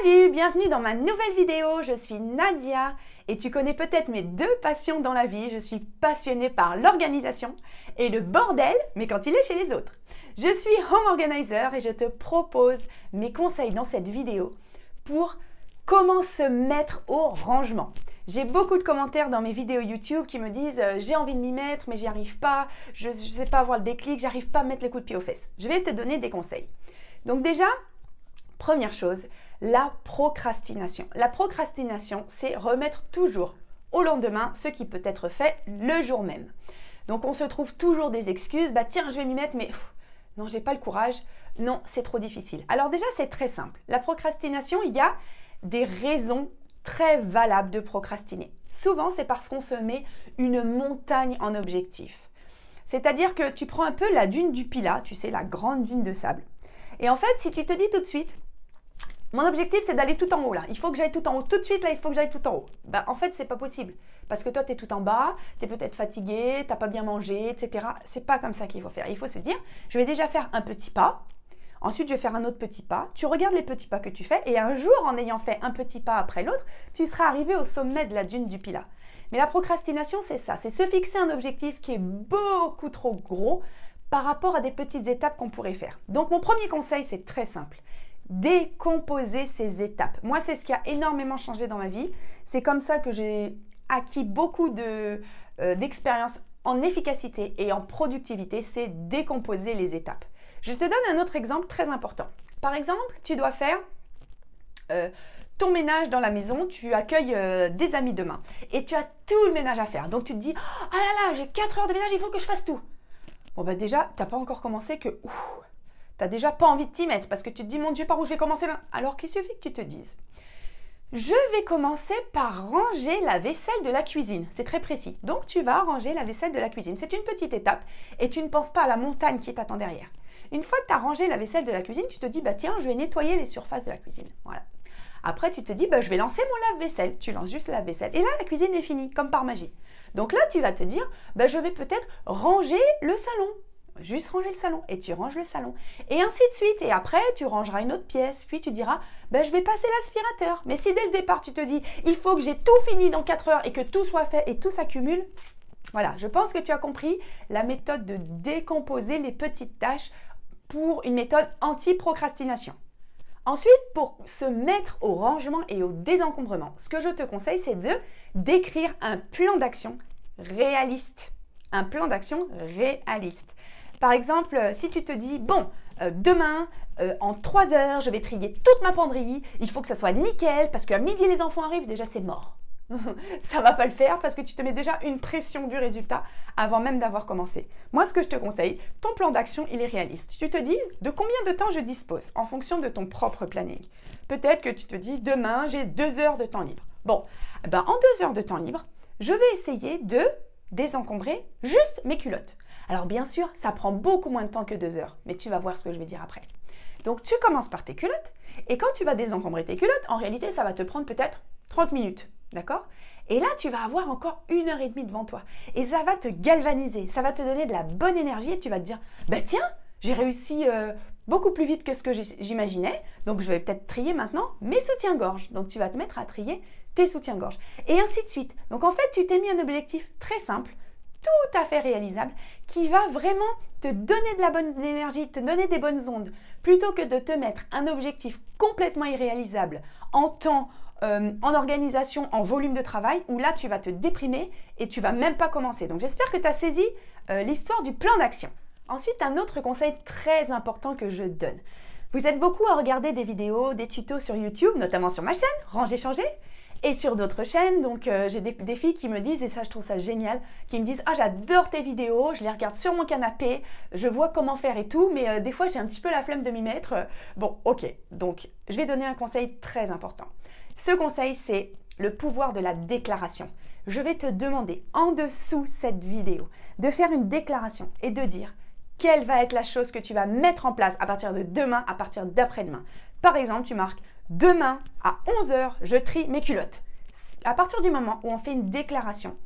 Salut, bienvenue dans ma nouvelle vidéo, je suis Nadia et tu connais peut-être mes deux passions dans la vie. Je suis passionnée par l'organisation et le bordel, mais quand il est chez les autres. Je suis home organizer et je te propose mes conseils dans cette vidéo pour comment se mettre au rangement. J'ai beaucoup de commentaires dans mes vidéos YouTube qui me disent j'ai envie de m'y mettre mais j'y arrive pas, je ne sais pas avoir le déclic, j'arrive pas à mettre le coup de pied aux fesses. Je vais te donner des conseils. Donc déjà, première chose, la procrastination. La procrastination, c'est remettre toujours au lendemain ce qui peut être fait le jour même. Donc on se trouve toujours des excuses, bah tiens je vais m'y mettre mais non j'ai pas le courage, non c'est trop difficile. Alors déjà c'est très simple, la procrastination il y a des raisons très valables de procrastiner. Souvent c'est parce qu'on se met une montagne en objectif. C'est-à-dire que tu prends un peu la dune du Pilat, tu sais la grande dune de sable. Et en fait si tu te dis tout de suite mon objectif, c'est d'aller tout en haut là. Il faut que j'aille tout en haut. Tout de suite, là, il faut que j'aille tout en haut. Bah, en fait, c'est pas possible. Parce que toi, tu es tout en bas, tu es peut-être fatigué, tu n'as pas bien mangé, etc. C'est pas comme ça qu'il faut faire. Il faut se dire, je vais déjà faire un petit pas. Ensuite, je vais faire un autre petit pas. Tu regardes les petits pas que tu fais. Et un jour, en ayant fait un petit pas après l'autre, tu seras arrivé au sommet de la dune du Pilat. Mais la procrastination, c'est ça. C'est se fixer un objectif qui est beaucoup trop gros par rapport à des petites étapes qu'on pourrait faire. Donc, mon premier conseil, c'est très simple. Décomposer ces étapes. Moi, c'est ce qui a énormément changé dans ma vie. C'est comme ça que j'ai acquis beaucoup d'expérience en efficacité et en productivité, c'est décomposer les étapes. Je te donne un autre exemple très important. Par exemple, tu dois faire ton ménage dans la maison, tu accueilles des amis demain et tu as tout le ménage à faire. Donc, tu te dis, ah là là, j'ai 4 heures de ménage, il faut que je fasse tout. Bon, bah déjà, tu n'as pas encore commencé que... tu n'as déjà pas envie de t'y mettre parce que tu te dis, mon Dieu, par où je vais commencer là? Alors qu'il suffit que tu te dises, je vais commencer par ranger la vaisselle de la cuisine. C'est très précis. Donc, tu vas ranger la vaisselle de la cuisine. C'est une petite étape et tu ne penses pas à la montagne qui t'attend derrière. Une fois que tu as rangé la vaisselle de la cuisine, tu te dis, bah tiens, je vais nettoyer les surfaces de la cuisine. Voilà. Après, tu te dis, bah, je vais lancer mon lave-vaisselle. Tu lances juste la vaisselle. Et là, la cuisine est finie, comme par magie. Donc là, tu vas te dire, bah, je vais peut-être ranger le salon. Juste ranger le salon et tu ranges le salon et ainsi de suite et après tu rangeras une autre pièce puis tu diras ben, je vais passer l'aspirateur. Mais si dès le départ tu te dis il faut que j'ai tout fini dans 4 heures et que tout soit fait et tout s'accumule, voilà, je pense que tu as compris la méthode de décomposer les petites tâches pour une méthode anti-procrastination. Ensuite, pour se mettre au rangement et au désencombrement, ce que je te conseille c'est d'écrire un plan d'action réaliste. Un plan d'action réaliste. Par exemple, si tu te dis, bon, demain, en 3 heures, je vais trier toute ma penderie, il faut que ça soit nickel, parce qu'à midi, les enfants arrivent, déjà, c'est mort. Ça ne va pas le faire parce que tu te mets déjà une pression du résultat avant même d'avoir commencé. Moi, ce que je te conseille, ton plan d'action, il est réaliste. Tu te dis, de combien de temps je dispose en fonction de ton propre planning. Peut-être que tu te dis, demain, j'ai 2 heures de temps libre. Bon, ben, en 2 heures de temps libre, je vais essayer de désencombrer juste mes culottes. Alors bien sûr, ça prend beaucoup moins de temps que 2 heures, mais tu vas voir ce que je vais dire après. Donc tu commences par tes culottes, et quand tu vas désencombrer tes culottes, en réalité ça va te prendre peut-être 30 minutes, d'accord? Et là tu vas avoir encore 1h30 devant toi, et ça va te galvaniser, ça va te donner de la bonne énergie, et tu vas te dire, bah tiens, j'ai réussi beaucoup plus vite que ce que j'imaginais, donc je vais peut-être trier maintenant mes soutiens-gorge. Donc tu vas te mettre à trier tes soutiens-gorge, et ainsi de suite. Donc en fait, tu t'es mis un objectif très simple, tout à fait réalisable, qui va vraiment te donner de la bonne énergie, te donner des bonnes ondes, plutôt que de te mettre un objectif complètement irréalisable en temps, en organisation, en volume de travail, où là tu vas te déprimer et tu vas même pas commencer. Donc j'espère que tu as saisi l'histoire du plan d'action. Ensuite, un autre conseil très important que je donne. Vous êtes beaucoup à regarder des vidéos, des tutos sur YouTube, notamment sur ma chaîne, Ranger Changer, et sur d'autres chaînes. Donc j'ai des filles qui me disent, et ça je trouve ça génial, qui me disent « Ah, j'adore tes vidéos, je les regarde sur mon canapé, je vois comment faire et tout, mais des fois j'ai un petit peu la flemme de m'y mettre. » Bon, ok, donc je vais donner un conseil très important. Ce conseil, c'est le pouvoir de la déclaration. Je vais te demander en dessous cette vidéo de faire une déclaration et de dire quelle va être la chose que tu vas mettre en place à partir de demain, à partir d'après-demain. Par exemple, tu marques « Demain, à 11 h, je trie mes culottes ». À partir du moment où on fait une déclaration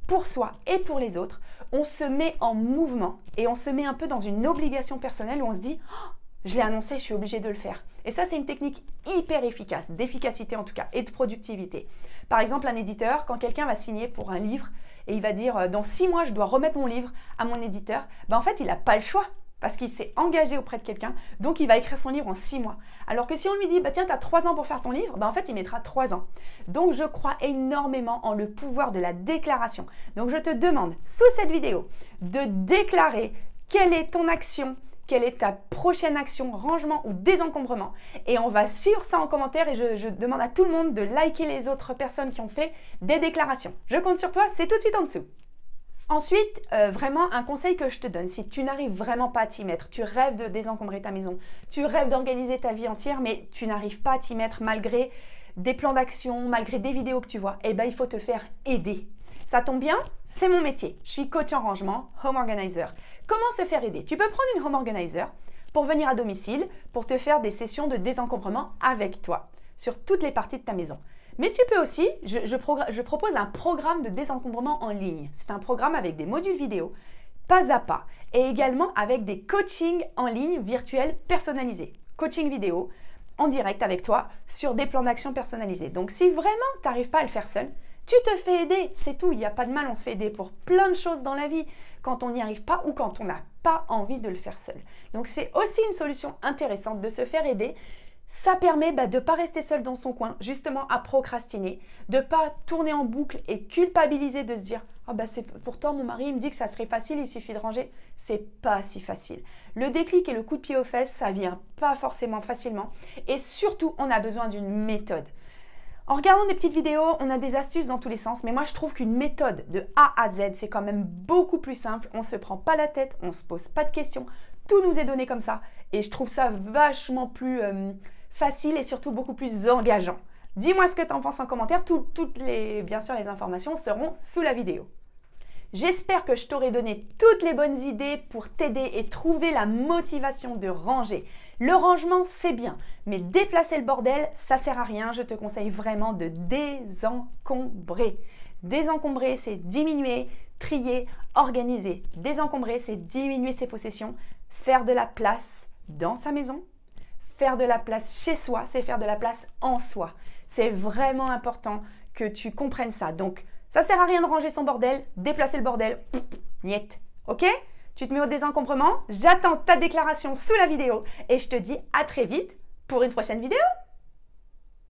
pour soi et pour les autres, on se met en mouvement et on se met un peu dans une obligation personnelle où on se dit oh, « Je l'ai annoncé, je suis obligée de le faire ». Et ça, c'est une technique hyper efficace, d'efficacité en tout cas, et de productivité. Par exemple, un éditeur, quand quelqu'un va signer pour un livre et il va dire dans 6 mois, je dois remettre mon livre à mon éditeur, en fait, il n'a pas le choix. Parce qu'il s'est engagé auprès de quelqu'un, donc il va écrire son livre en 6 mois. Alors que si on lui dit, tiens, tu as 3 ans pour faire ton livre, en fait, il mettra 3 ans. Donc, je crois énormément en le pouvoir de la déclaration. Donc, je te demande, sous cette vidéo, de déclarer quelle est ton action, quelle est ta prochaine action, rangement ou désencombrement. Et on va suivre ça en commentaire et je demande à tout le monde de liker les autres personnes qui ont fait des déclarations. Je compte sur toi, c'est tout de suite en dessous. Ensuite, vraiment un conseil que je te donne, si tu n'arrives vraiment pas à t'y mettre, tu rêves de désencombrer ta maison, tu rêves d'organiser ta vie entière, mais tu n'arrives pas à t'y mettre malgré des plans d'action, malgré des vidéos que tu vois, il faut te faire aider. Ça tombe bien, c'est mon métier. Je suis coach en rangement, home organizer. Comment se faire aider? Tu peux prendre une home organizer pour venir à domicile, pour te faire des sessions de désencombrement avec toi, sur toutes les parties de ta maison. Mais tu peux aussi, je propose un programme de désencombrement en ligne. C'est un programme avec des modules vidéo, pas à pas, et également avec des coachings en ligne virtuels personnalisés. Coaching vidéo en direct avec toi sur des plans d'action personnalisés. Donc si vraiment tu n'arrives pas à le faire seul, tu te fais aider, c'est tout. Il n'y a pas de mal, on se fait aider pour plein de choses dans la vie quand on n'y arrive pas ou quand on n'a pas envie de le faire seul. Donc c'est aussi une solution intéressante de se faire aider. Ça permet de ne pas rester seul dans son coin, justement à procrastiner, de ne pas tourner en boucle et culpabiliser, de se dire « pourtant mon mari me dit que ça serait facile, il suffit de ranger ». C'est pas si facile. Le déclic et le coup de pied aux fesses, ça vient pas forcément facilement. Et surtout, on a besoin d'une méthode. En regardant des petites vidéos, on a des astuces dans tous les sens, mais moi je trouve qu'une méthode de A à Z, c'est quand même beaucoup plus simple. On ne se prend pas la tête, on ne se pose pas de questions, tout nous est donné comme ça. Et je trouve ça vachement plus facile et surtout beaucoup plus engageant. Dis-moi ce que tu en penses en commentaire, bien sûr les informations seront sous la vidéo. J'espère que je t'aurai donné toutes les bonnes idées pour t'aider et trouver la motivation de ranger. Le rangement, c'est bien, mais déplacer le bordel, ça sert à rien. Je te conseille vraiment de désencombrer. Désencombrer, c'est diminuer, trier, organiser. Désencombrer, c'est diminuer ses possessions, faire de la place dans sa maison. Faire de la place chez soi, c'est faire de la place en soi. C'est vraiment important que tu comprennes ça. Donc, ça sert à rien de ranger son bordel, déplacer le bordel, niet. Ok? Tu te mets au désencombrement, j'attends ta déclaration sous la vidéo et je te dis à très vite pour une prochaine vidéo.